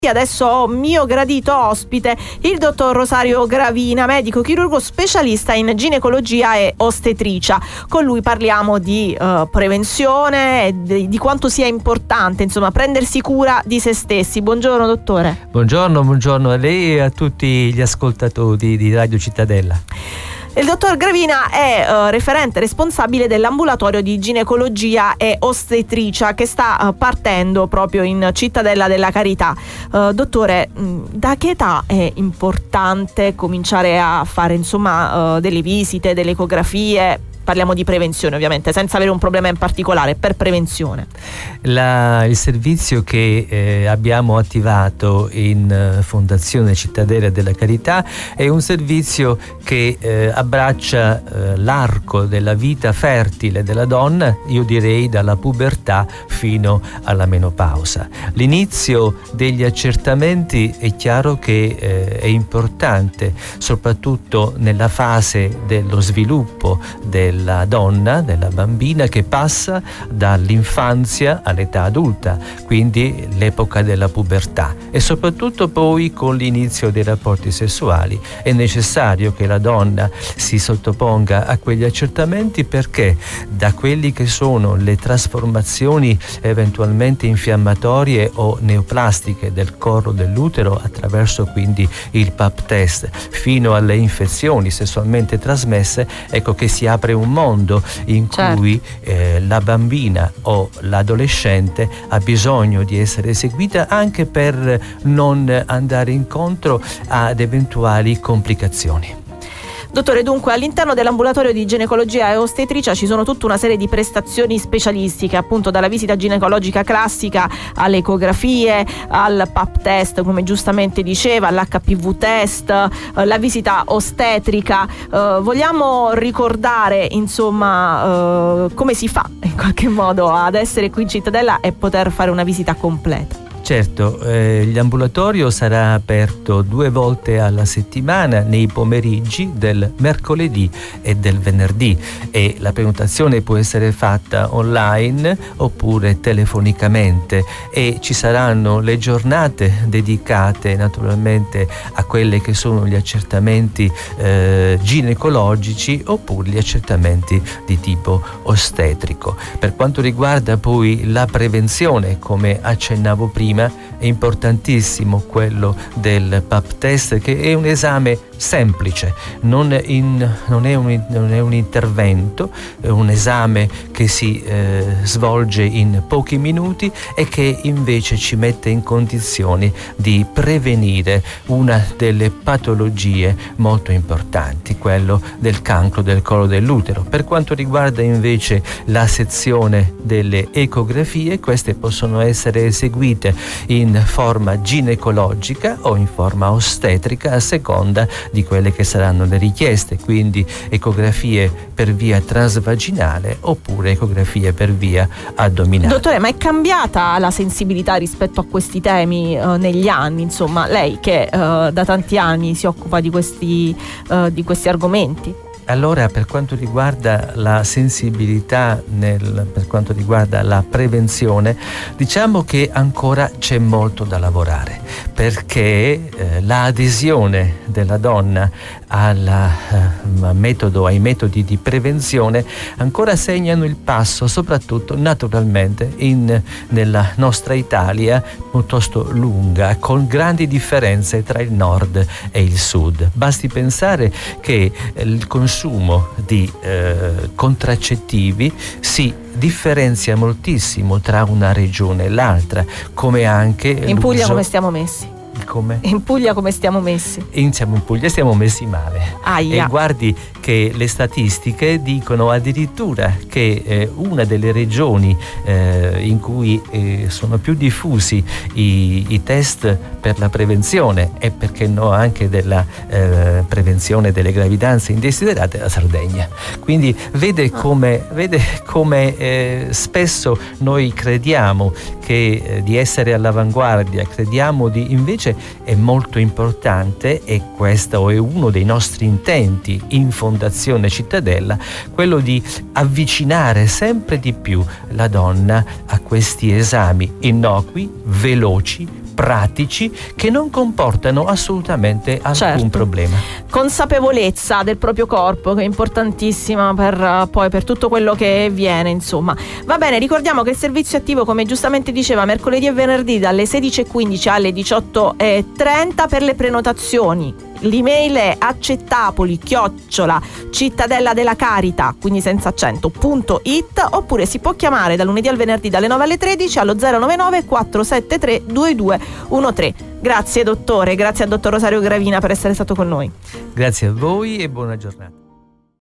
Adesso ho mio gradito ospite il dottor Rosario Gravina, medico chirurgo specialista in ginecologia e ostetricia. Con lui parliamo di prevenzione e di quanto sia importante, insomma, prendersi cura di se stessi. Buongiorno dottore. Buongiorno a lei e a tutti gli ascoltatori di Radio Cittadella. Il dottor Gravina è referente responsabile dell'ambulatorio di ginecologia e ostetricia che sta partendo proprio in Cittadella della Carità. Dottore, da che età è importante cominciare a fare delle visite, delle ecografie? Parliamo di prevenzione, ovviamente, senza avere un problema in particolare, per prevenzione. Il servizio che abbiamo attivato in Fondazione Cittadella della Carità è un servizio che abbraccia l'arco della vita fertile della donna, io direi dalla pubertà fino alla menopausa. L'inizio degli accertamenti è chiaro che è importante, soprattutto nella fase dello sviluppo della donna, della bambina, che passa dall'infanzia all'età adulta, quindi l'epoca della pubertà, e soprattutto poi con l'inizio dei rapporti sessuali. È necessario che la donna si sottoponga a quegli accertamenti, perché da quelli che sono le trasformazioni eventualmente infiammatorie o neoplastiche del corpo dell'utero, attraverso quindi il pap test, fino alle infezioni sessualmente trasmesse, ecco che si apre un mondo in cui la bambina o l'adolescente ha bisogno di essere eseguita, anche per non andare incontro ad eventuali complicazioni. Dottore, dunque all'interno dell'ambulatorio di ginecologia e ostetricia ci sono tutta una serie di prestazioni specialistiche, appunto dalla visita ginecologica classica alle ecografie, al pap test, come giustamente diceva, all'HPV test, la visita ostetrica. Vogliamo ricordare come si fa in qualche modo ad essere qui in Cittadella e poter fare una visita completa? Certo, l'ambulatorio sarà aperto 2 volte alla settimana, nei pomeriggi del mercoledì e del venerdì, e la prenotazione può essere fatta online oppure telefonicamente, e ci saranno le giornate dedicate naturalmente a quelle che sono gli accertamenti ginecologici oppure gli accertamenti di tipo ostetrico. Per quanto riguarda poi la prevenzione, come accennavo prima, è importantissimo quello del pap test, che è un esame semplice, non è un intervento, è un esame che si svolge in pochi minuti e che invece ci mette in condizioni di prevenire una delle patologie molto importanti, quello del cancro del collo dell'utero. Per quanto riguarda invece la sezione delle ecografie, queste possono essere eseguite in forma ginecologica o in forma ostetrica, a seconda di quelle che saranno le richieste, quindi ecografie per via transvaginale oppure ecografie per via addominale. Dottore, ma è cambiata la sensibilità rispetto a questi temi negli anni? Insomma, lei che da tanti anni si occupa di questi argomenti. Allora, per quanto riguarda la sensibilità, per quanto riguarda la prevenzione, diciamo che ancora c'è molto da lavorare, perché l'adesione della donna ai metodi di prevenzione ancora segnano il passo, soprattutto naturalmente nella nostra Italia piuttosto lunga, con grandi differenze tra il nord e il sud. Basti pensare che il consumo di contraccettivi si differenzia moltissimo tra una regione e l'altra, come anche in Puglia come stiamo messi? Come? In Puglia come stiamo messi? In Puglia stiamo messi male. Aia. E guardi che le statistiche dicono addirittura che una delle regioni in cui sono più diffusi i test per la prevenzione e perché no anche della prevenzione delle gravidanze indesiderate è la Sardegna. Quindi vede come spesso noi crediamo che di essere all'avanguardia, crediamo di invece è molto importante, e questo è uno dei nostri intenti in Fondazione Cittadella, quello di avvicinare sempre di più la donna a questi esami innocui, veloci, pratici che non comportano assolutamente alcun problema. Consapevolezza del proprio corpo, che è importantissima per tutto quello che viene, insomma. Va bene, ricordiamo che il servizio attivo, come giustamente diceva, mercoledì e venerdì dalle 16:15 alle 18:30 per le prenotazioni. L'email è accettapoli@cittadella della carità, quindi senza accento.it, oppure si può chiamare dal lunedì al venerdì dalle 9 alle 13 allo 099 473 2213. Grazie dottore, grazie al dottor Rosario Gravina per essere stato con noi. Grazie a voi e buona giornata.